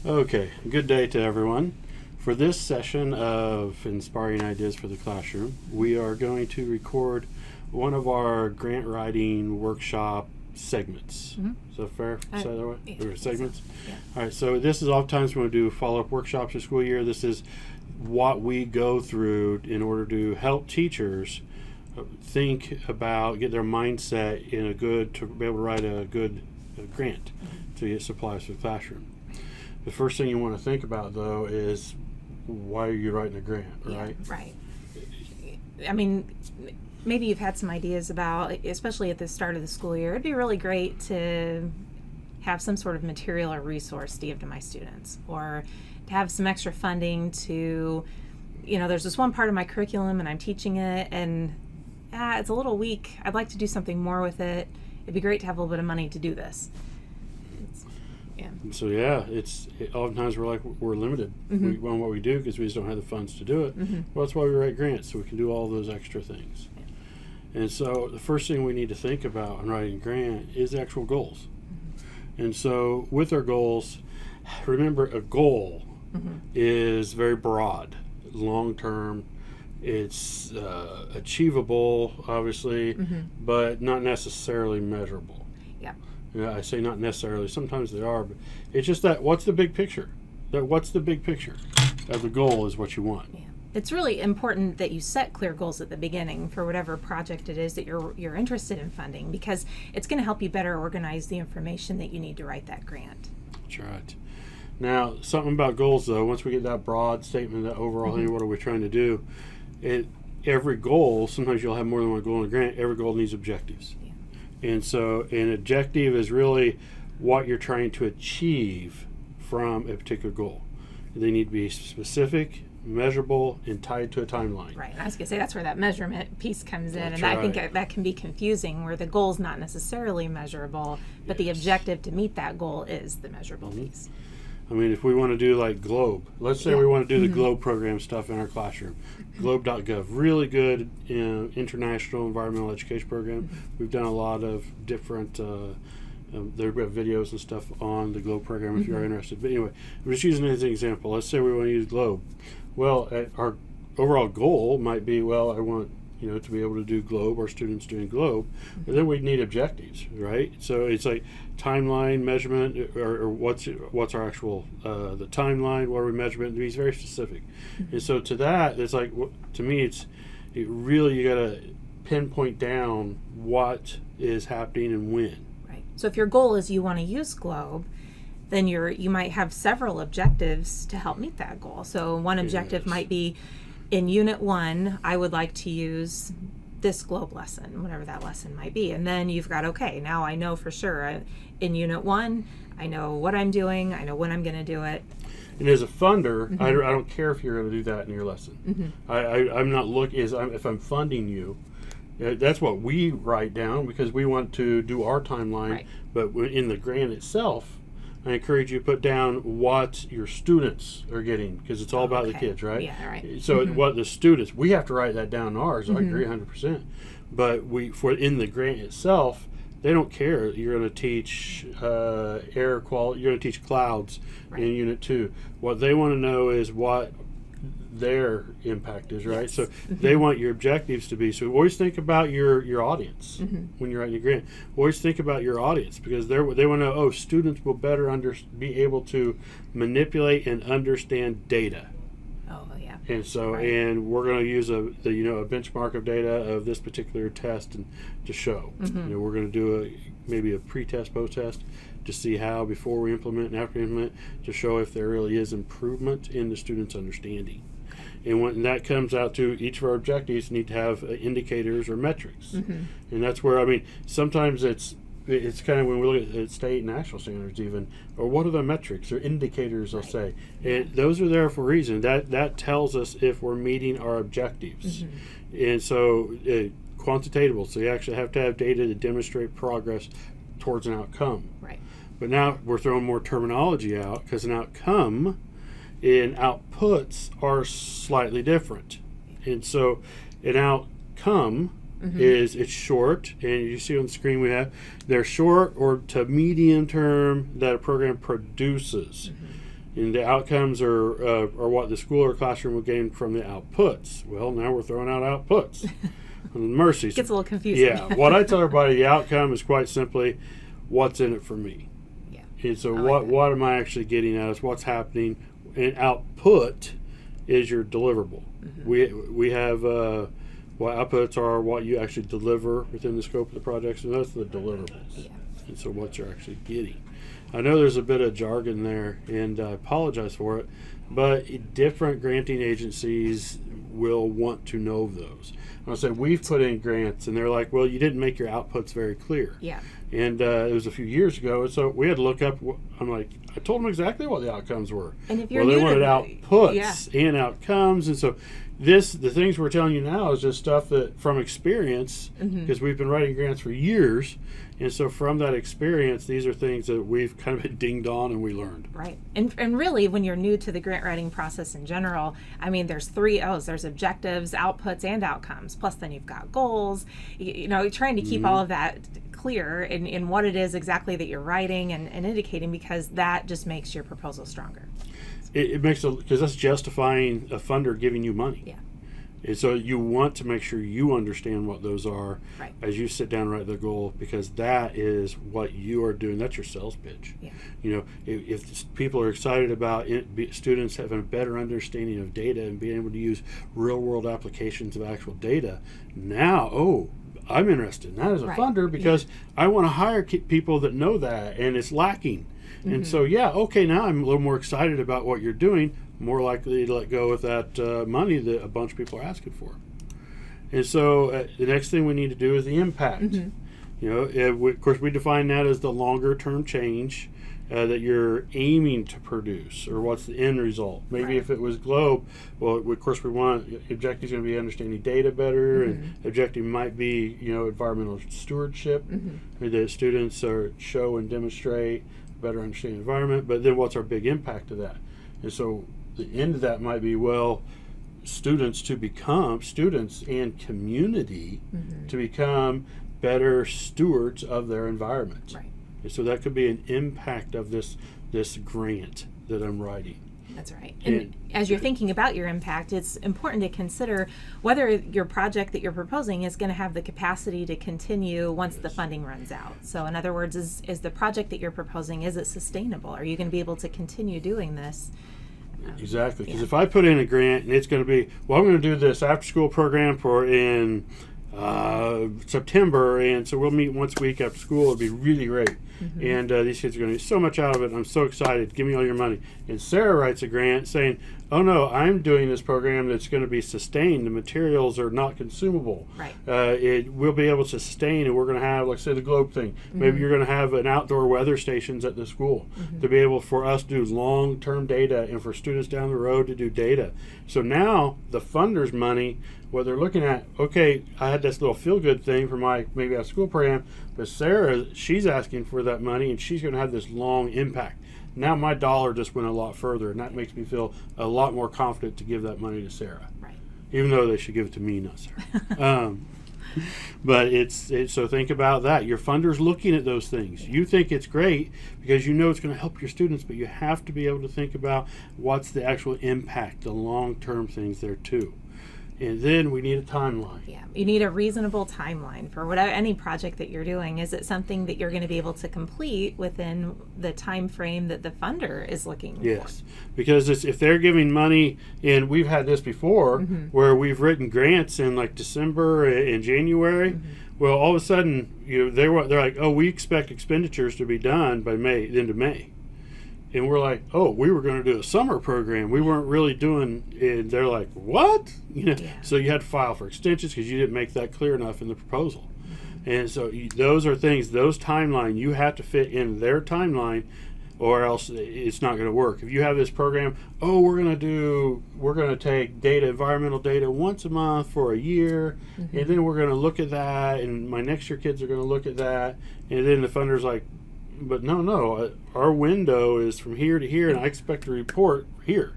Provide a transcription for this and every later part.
Okay, good day to everyone. For this session of Inspiring Ideas for the Classroom, we are going to record one of our grant writing workshop segments. Mm-hmm. Is that fair? Say that way? Yeah, Or segments? So, yeah. All right, so this is oftentimes when we do follow-up workshops for school year. This is what we go through in order to help teachers think about, get their mindset in a good, to be able to write a good grant to get supplies for the classroom. The first thing you want to think about, though, is why are you writing a grant, right? Yeah, right. I mean, maybe you've had some ideas about, especially at the start of the school year, it'd be really great to have some sort of material or resource to give to my students, or to have some extra funding to, there's this one part of my curriculum and I'm teaching it and it's a little weak. I'd like to do something more with it. It'd be great to have a little bit of money to do this. So oftentimes we're limited on what we do because we just don't have the funds to do it. Well, that's why we write grants, so we can do all those extra things. And so the first thing we need to think about in writing a grant is actual goals. And so with our goals, remember a goal is very broad, long term. It's achievable, obviously, but not necessarily measurable. Yeah, I say not necessarily. Sometimes they are, but it's just that what's the big picture? What's the big picture? The goal is what you want. Yeah. It's really important that you set clear goals at the beginning for whatever project it is that you're interested in funding, because it's going to help you better organize the information that you need to write that grant. That's right. Now, something about goals, though, once we get that broad statement, that overall, hey, what are we trying to do? Every goal, sometimes you'll have more than one goal in a grant, every goal needs objectives. And so an objective is really what you're trying to achieve from a particular goal. They need to be specific, measurable, and tied to a timeline. Right. And I was going to say that's where that measurement piece comes in. That's and right. I think that can be confusing, where the goal's not necessarily measurable, but the objective to meet that goal is the measurable piece. I mean, if we want to do like Globe, let's say we want to do the Globe program stuff in our classroom, globe.gov, really good international environmental education program. We've done a lot of different, there are videos and stuff on the Globe program if you're interested. But anyway, I'm just using it as an example. Let's say we want to use Globe. Well, our overall goal might be, well, I want to be able to do Globe, our students doing Globe, but then we need objectives, right? So it's like timeline measurement, or what's our actual the timeline, what are we measuring? Be very specific. And so to that, it's like, to me, it really, you got to pinpoint down what is happening and when. Right. So if your goal is you want to use Globe, then you might have several objectives to help meet that goal. So one objective might be, in Unit 1, I would like to use this Globe lesson, whatever that lesson might be. And then you've got, okay, now I know for sure. In Unit 1, I know what I'm doing. I know when I'm going to do it. And as a funder, I don't care if you're going to do that in your lesson. I'm not looking, if I'm funding you, that's what we write down because we want to do our timeline. Right. But in the grant itself, I encourage you to put down what your students are getting, because it's all about the kids, right? Yeah, right. So what the students, we have to write that down in ours. I agree 100%. But in the grant itself, they don't care. You're going to teach air quality. You're going to teach clouds in Unit 2. What they want to know is what their impact is, right? So they want your objectives to be. So always think about your audience when you're writing your grant. Always think about your audience, because they want to know, students will better be able to manipulate and understand data. Oh, yeah. And so, and we're going to use a benchmark of data of this particular test and to show. We're going to do maybe a pre-test, post-test to see how, before we implement and after we implement, to show if there really is improvement in the students' understanding. And when that comes out to each of our objectives, need to have indicators or metrics. And that's where, sometimes it's kind of when we look at state and national standards even, or what are the metrics or indicators they'll say. And those are there for a reason. That tells us if we're meeting our objectives. And so quantitative, so you actually have to have data to demonstrate progress towards an outcome. Right. But now we're throwing more terminology out, because an outcome and outputs are slightly different. And so an outcome is, it's short, and you see on the screen we have, they're short or to medium term that a program produces. And the outcomes are what the school or classroom will gain from the outputs. Well, now we're throwing out outputs. Mercy. Gets a little confusing. Yeah. What I tell everybody, the outcome is quite simply, what's in it for me? Yeah. And so like what am I actually getting at is what's happening. And output is your deliverable. We have what outputs are what you actually deliver within the scope of the project. So that's the deliverables. Yeah. And so what you're actually getting. I know there's a bit of jargon there, and I apologize for it, but different granting agencies will want to know those. And I'll say we've put in grants, and they're like, well, you didn't make your outputs very clear. Yeah. And it was a few years ago, and so we had to look up. I'm like, I told them exactly what the outcomes were. And if you're well, they new wanted to outputs and outcomes, and so the things we're telling you now is just stuff that from experience, because we've been writing grants for years, and so from that experience, these are things that we've kind of been dinged on and we learned. Right. And really, when you're new to the grant writing process in general, I mean, there's 3 O's. There's objectives, outputs, and outcomes. Plus, then you've got goals. You know, trying to keep all of that clear in what it is exactly that you're writing and indicating, because that just makes your proposal stronger. It makes because that's justifying a funder giving you money. Yeah. And so you want to make sure you understand what those are Right. as you sit down and write the goal, because that is what you are doing. That's your sales pitch. Yeah. You know, if people are excited about students having a better understanding of data and being able to use real world applications of actual data, now, I'm interested in that as a Right. funder, because I want to hire people that know that, and it's lacking. And so, now I'm a little more excited about what you're doing, more likely to let go of that money that a bunch of people are asking for. And so the next thing we need to do is the impact. You know, of course, we define that as the longer term change that you're aiming to produce, or what's the end result. Maybe Right. if it was GLOBE, well, of course, we want objectives going to be understanding data better, and objective might be, you know, environmental stewardship. The students show and demonstrate better understanding of the environment, but then what's our big impact of that? And so the end of that might be, well, students and community to become better stewards of their environment. Right. And so that could be an impact of this grant that I'm writing. That's right. And as you're thinking about your impact, it's important to consider whether your project that you're proposing is going to have the capacity to continue once the funding runs out. So in other words, is the project that you're proposing, is it sustainable? Are you going to be able to continue doing this? Exactly. Because if I put in a grant and it's going to be, well, I'm going to do this after school program in September, and so we'll meet once a week after school. It'll be really great. And these kids are going to get so much out of it, and I'm so excited. Give me all your money. And Sarah writes a grant saying, oh no, I'm doing this program that's going to be sustained. The materials are not consumable. Right. It will be able to sustain, and we're going to have, like say, the GLOBE thing. Maybe you're going to have an outdoor weather stations at the school to be able for us to do long-term data, and for students down the road to do data. So now the funders' money, what they're looking at, okay, I had this little feel-good thing for my maybe a school program, but Sarah, she's asking for that money, and she's going to have this long impact. Now my dollar just went a lot further, and that makes me feel a lot more confident to give that money to Sarah. Right. Even though they should give it to me, not Sarah. But it's so think about that. Your funder's looking at those things. You think it's great because you know it's going to help your students, but you have to be able to think about what's the actual impact, the long-term things there too. And then we need a timeline. Yeah, you need a reasonable timeline for whatever any project that you're doing. Is it something that you're going to be able to complete within the time frame that the funder is looking for? Yes, because if they're giving money, and we've had this before, where we've written grants in like December and January. Well, all of a sudden, they're like, oh, we expect expenditures to be done by the end of May. And we're like, oh, we were going to do a summer program. We weren't really doing, and they're like, what? So you had to file for extensions because you didn't make that clear enough in the proposal. And so those are things, those timeline, you have to fit in their timeline, or else it's not going to work. If you have this program, oh, we're going to take environmental data once a month for a year, and then we're going to look at that, and my next year kids are going to look at that, and then the funder's like, but no, our window is from here to here, and I expect a report here.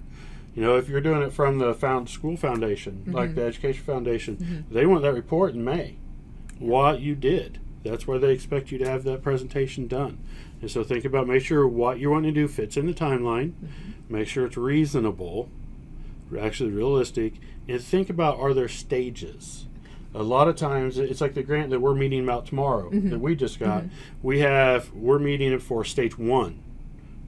If you're doing it from the school foundation, like the education foundation, they want that report in May, what you did. That's why they expect you to have that presentation done. And so think about, make sure what you're wanting to do fits in the timeline, make sure it's reasonable, actually realistic, and think about, are there stages? A lot of times, it's like the grant that we're meeting about tomorrow that we just got. We're meeting it for stage 1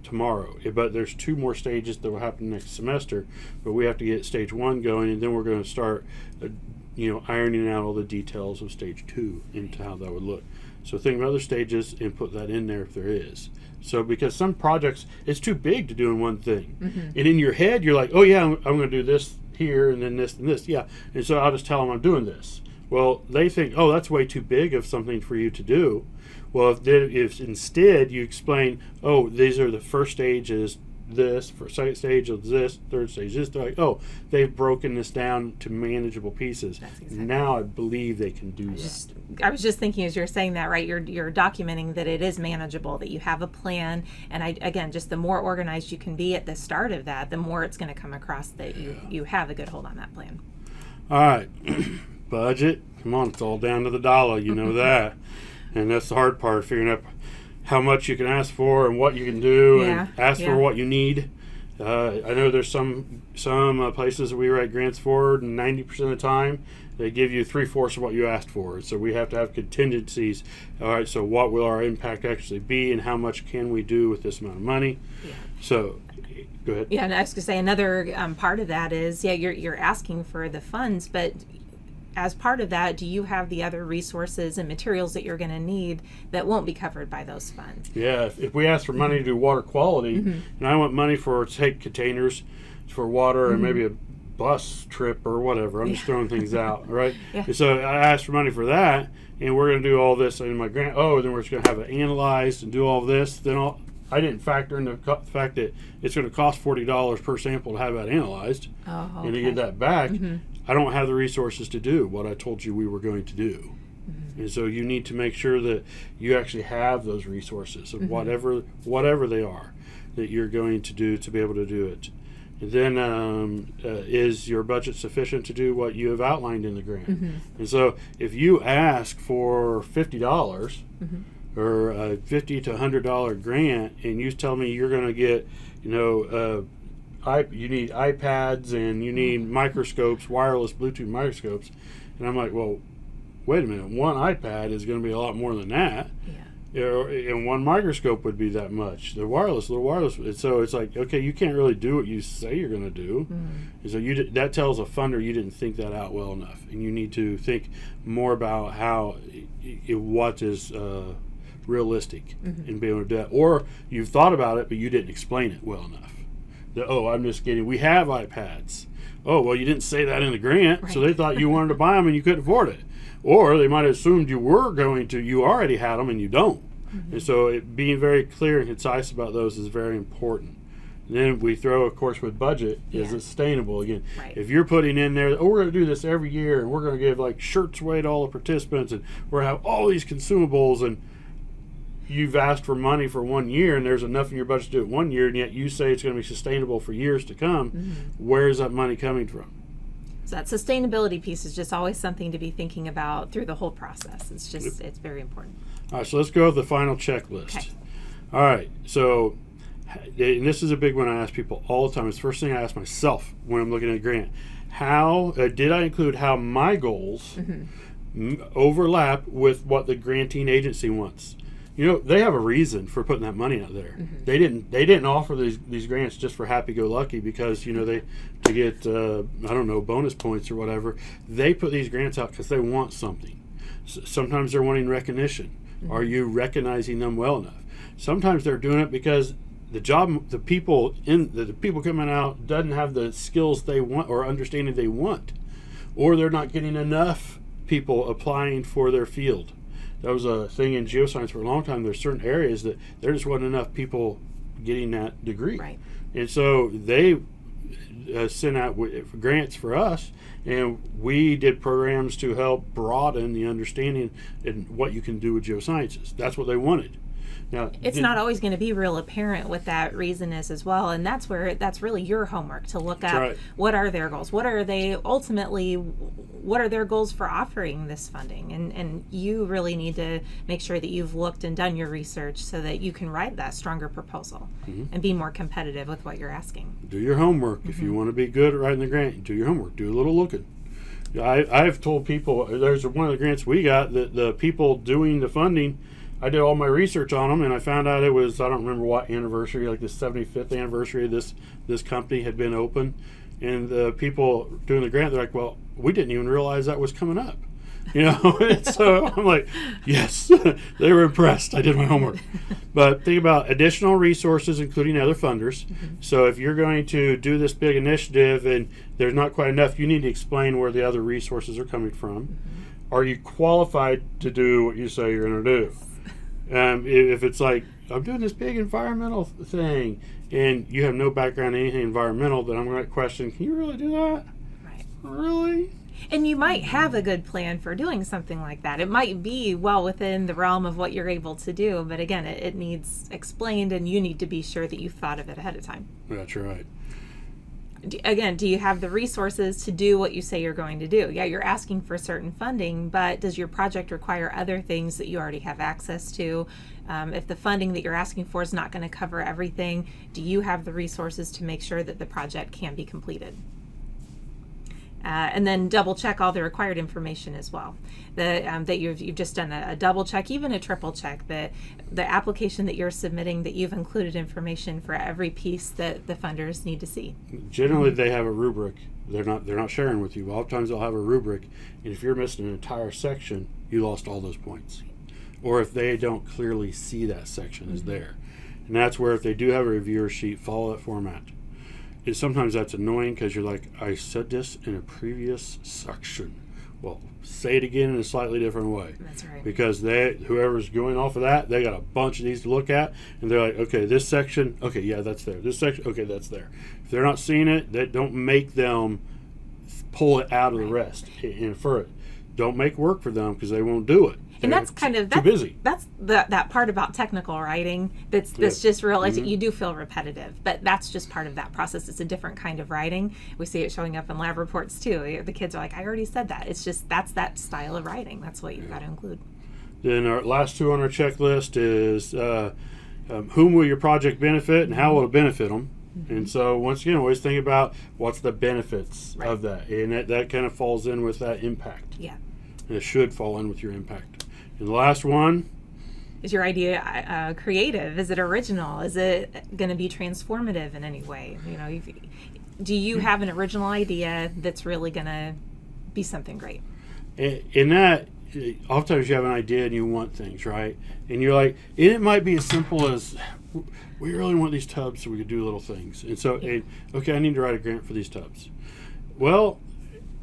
tomorrow, but there's 2 more stages that will happen next semester. But we have to get stage 1 going, and then we're going to start, ironing out all the details of stage 2 into how that would look. So think about other stages and put that in there if there is. So because some projects, it's too big to do in one thing, and in your head you're like, oh yeah, I'm going to do this here and then this and this, yeah. And so I'll just tell them I'm doing this. Well, they think, oh, that's way too big of something for you to do. Well, if instead you explain, oh, these are the first stages, this, second stage of this, third stage this, they're like, oh, they've broken this down to manageable pieces. Exactly. Now I believe they can do that. I was just thinking as you're saying that, right, you're documenting that it is manageable, that you have a plan, and again, just the more organized you can be at the start of that, the more it's going to come across that you have a good hold on that plan. All right. Budget, come on, it's all down to the dollar, you know that. And that's the hard part, figuring out how much you can ask for and what you can do, and ask for what you need. I know there's some places that we write grants for, and 90% of the time they give you 3/4 of what you asked for. So we have to have contingencies. All right, so what will our impact actually be, and how much can we do with this amount of money? So go ahead. Yeah, and I was going to say another part of that is, you're asking for the funds, but as part of that, do you have the other resources and materials that you're going to need that won't be covered by those funds? Yeah, if we ask for money to do water quality, and I want money for, take containers for water and maybe a bus trip or whatever, I'm just throwing things out, right? And so I asked for money for that, and we're going to do all this in my grant. Oh, then we're just going to have it analyzed and do all this. Then I didn't factor in the fact that it's going to cost $40 per sample to have that analyzed, and to get that back. I don't have the resources to do what I told you we were going to do. And so you need to make sure that you actually have those resources of whatever they are that you're going to do to be able to do it. And then is your budget sufficient to do what you have outlined in the grant? And so if you ask for $50 or a $50 to $100 grant, and you tell me you're going to get, you need iPads and you need microscopes, wireless Bluetooth microscopes. And I'm like, well, wait a minute. One iPad is going to be a lot more than that. And one microscope would be that much. The little wireless. So it's like, okay, you can't really do what you say you're going to do. And so that tells a funder you didn't think that out well enough. And you need to think more about what is realistic and be able to do that. Or you've thought about it, but you didn't explain it well enough. I'm just kidding. We have iPads. Oh, well, you didn't say that in the grant, so they thought you wanted to buy them and you couldn't afford it. Or they might have assumed you were going to, you already had them and you don't. And so being very clear and concise about those is very important. And then we throw, of course, with budget, is it sustainable? Again, if you're putting in there, we're going to do this every year, and we're going to give like shirts away to all the participants, and we're going to have all these consumables, and you've asked for money for 1 year and there's enough in your budget to do it 1 year, and yet you say it's going to be sustainable for years to come. Where is that money coming from? So that sustainability piece is just always something to be thinking about through the whole process. It's just, it's very important. All right, so let's go with the final checklist. Okay. All right, so, and this is a big one I ask people all the time. It's the first thing I ask myself when I'm looking at a grant. How did I include how my goals overlap with what the granting agency wants? They have a reason for putting that money out there. They didn't offer these grants just for happy-go-lucky because they to get bonus points or whatever. They put these grants out because they want something. Sometimes they're wanting recognition. Are you recognizing them well enough? Sometimes they're doing it because the people coming out doesn't have the skills they want or understanding they want, or they're not getting enough people applying for their field. That was a thing in geoscience for a long time. There's certain areas that there just wasn't enough people getting that degree. Right. And so they sent out grants for us, and we did programs to help broaden the understanding and what you can do with geosciences. That's what they wanted. Now, It's not always going to be real apparent what that reason is as well, and that's really your homework to look at. right. What are their goals, what are their goals for offering this funding, and you really need to make sure that you've looked and done your research so that you can write that stronger proposal and be more competitive with what you're asking. Do your homework. If you want to be good at writing the grant, do your homework. Do a little looking. I've told people, there's one of the grants we got that the people doing the funding, I did all my research on them, and I found out it was, I don't remember what anniversary, like the 75th anniversary of this company had been open. And the people doing the grant, they're like, well, we didn't even realize that was coming up. And so I'm like, yes, they were impressed. I did my homework. But think about additional resources, including other funders. So if you're going to do this big initiative and there's not quite enough, you need to explain where the other resources are coming from. Are you qualified to do what you say you're going to do? If it's like, I'm doing this big environmental thing, and you have no background in anything environmental, then I'm going to question, can you really do that? Right. Really? And you might have a good plan for doing something like that. It might be well within the realm of what you're able to do, but again, it needs explained, and you need to be sure that you've thought of it ahead of time. That's right. Again, do you have the resources to do what you say you're going to do? Yeah, you're asking for certain funding, but does your project require other things that you already have access to? If the funding that you're asking for is not going to cover everything, do you have the resources to make sure that the project can be completed? And then double check all the required information as well. That you've just done a double check, even a triple check, that the application that you're submitting, that you've included information for every piece that the funders need to see. Generally, they have a rubric. They're not sharing with you. Oftentimes, they'll have a rubric, and if you're missing an entire section, you lost all those points. Or if they don't clearly see that section is there, and that's where if they do have a reviewer sheet, follow that format. And sometimes that's annoying because you're like, I said this in a previous section. Well, say it again in a slightly different way. That's right. Because whoever's going off of that, they got a bunch of these to look at, and they're like, okay, this section, okay, yeah, that's there. This section, okay, that's there. If they're not seeing it, they don't make them pull it out of the rest and infer it. Don't make work for them because they won't do it. And that's kind of too busy. That's that part about technical writing that's just real. You do feel repetitive, but that's just part of that process. It's a different kind of writing. We see it showing up in lab reports too. The kids are like, I already said that. It's just that's that style of writing. That's what you've got to include. Then our last two on our checklist is whom will your project benefit and how will it benefit them? And so once again, always think about what's the benefits of that, and that kind of falls in with that impact. Yeah. And it should fall in with your impact. And the last one is your idea creative? Is it original? Is it going to be transformative in any way? Do you have an original idea that's really going to be something great? In that, oftentimes you have an idea and you want things, right? And you're like, and it might be as simple as, we really want these tubs so we could do little things. And so, okay, I need to write a grant for these tubs. Well,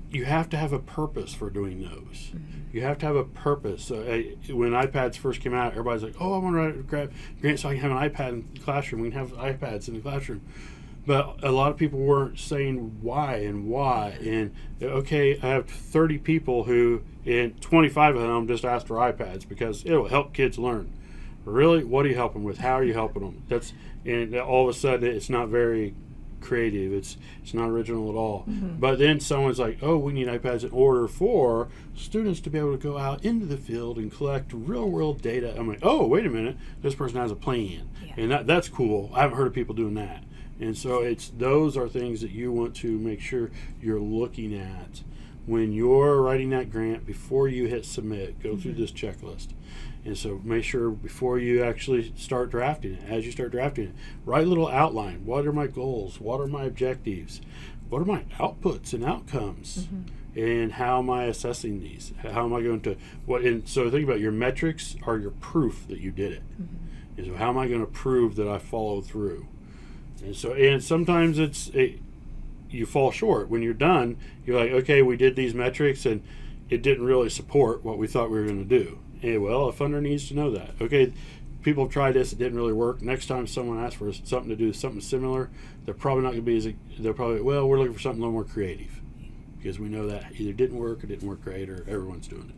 you have to have a purpose for doing those. You have to have a purpose. When iPads first came out, everybody's like, oh, I want to write a grant so I can have an iPad in the classroom. We can have iPads in the classroom. But a lot of people weren't saying why. And, okay, I have 30 people who, and 25 of them just asked for iPads because it will help kids learn. Really? What are you helping with? How are you helping them? And all of a sudden, it's not very creative. It's not original at all. But then someone's like, oh, we need iPads in order for students to be able to go out into the field and collect real world data. I'm like, oh, wait a minute, this person has a plan. And that's cool. I haven't heard of people doing that. And so those are things that you want to make sure you're looking at when you're writing that grant. Before you hit submit, go through this checklist. And so make sure before you actually start drafting it, as you start drafting it, write a little outline. What are my goals? What are my objectives? What are my outputs and outcomes? And how am I assessing these? How am I going to, and so think about your metrics are your proof that you did it. And so how am I going to prove that I followed through? And sometimes you fall short. When you're done, you're like, okay, we did these metrics and it didn't really support what we thought we were going to do. And well, a funder needs to know that. Okay, people have tried this, it didn't really work. Next time someone asks for something to do something similar, they're probably not going to be they're probably, well, we're looking for something a little more creative. Because we know that either didn't work or didn't work great or everyone's doing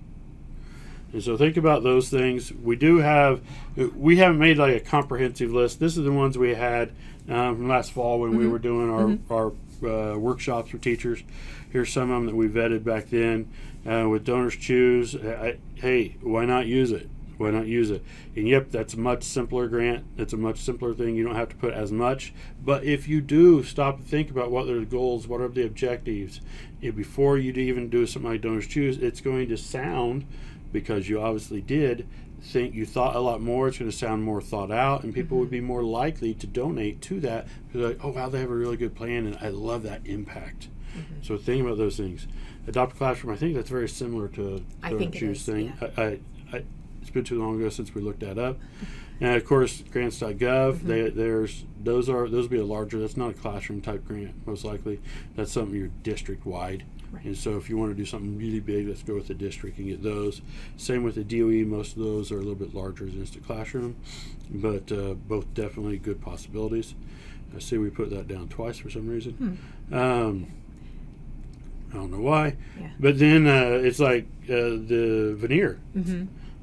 it. And so think about those things. We haven't made like a comprehensive list. This is the ones we had from last fall when we were doing our workshops for teachers. Here's some of them that we vetted back then. With Donors Choose, hey, why not use it? Why not use it? And yep, that's a much simpler grant. It's a much simpler thing. You don't have to put as much. But if you do stop and think about what are the goals, what are the objectives, before you even do something like Donors Choose, it's going to sound, because you obviously did think you thought a lot more, it's going to sound more thought out, and people would be more likely to donate to that. They're like, oh wow, they have a really good plan, and I love that impact. So think about those things. Adopt a Classroom, I think that's very similar to the Choose thing. Yeah. It's been too long ago since we looked that up. And of course, grants.gov, those will be a larger, that's not a classroom type grant, most likely. That's something you're district wide. Right. And so if you want to do something really big, let's go with the district and get those. Same with the DOE, most of those are a little bit larger than Instant Classroom, but both definitely good possibilities. I see we put that down twice for some reason. I don't know why. Yeah. But then it's like the Veneer.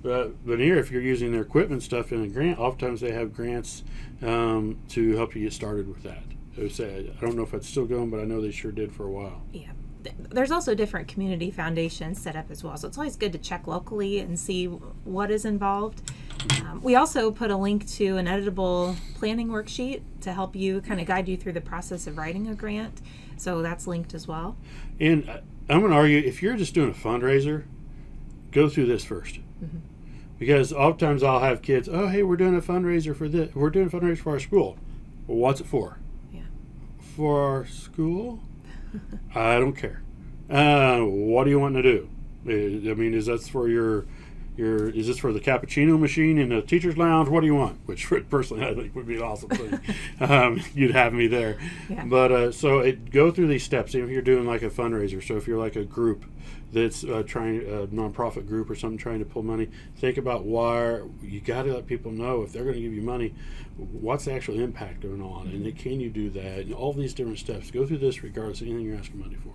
Veneer, if you're using their equipment stuff in a grant, oftentimes they have grants to help you get started with that. I don't know if it's still going, but I know they sure did for a while. Yeah. There's also different community foundations set up as well, so it's always good to check locally and see what is involved. We also put a link to an editable planning worksheet to help you kind of guide you through the process of writing a grant, so that's linked as well. And I'm going to argue, if you're just doing a fundraiser, go through this first. Because oftentimes I'll have kids, oh, hey, we're doing a fundraiser for this. We're doing a fundraiser for our school. Well, what's it for? Yeah. For our school? I don't care. What do you want to do? I mean, is that for is this for the cappuccino machine in the teacher's lounge? What do you want? Which personally I think would be an awesome thing. You'd have me there. Yeah. But go through these steps. Even if you're doing like a fundraiser, so if you're like a group that's trying a nonprofit group or something trying to pull money, think about why you got to let people know if they're going to give you money, what's the actual impact going on, and can you do that? And all these different steps. Go through this regardless of anything you're asking money for.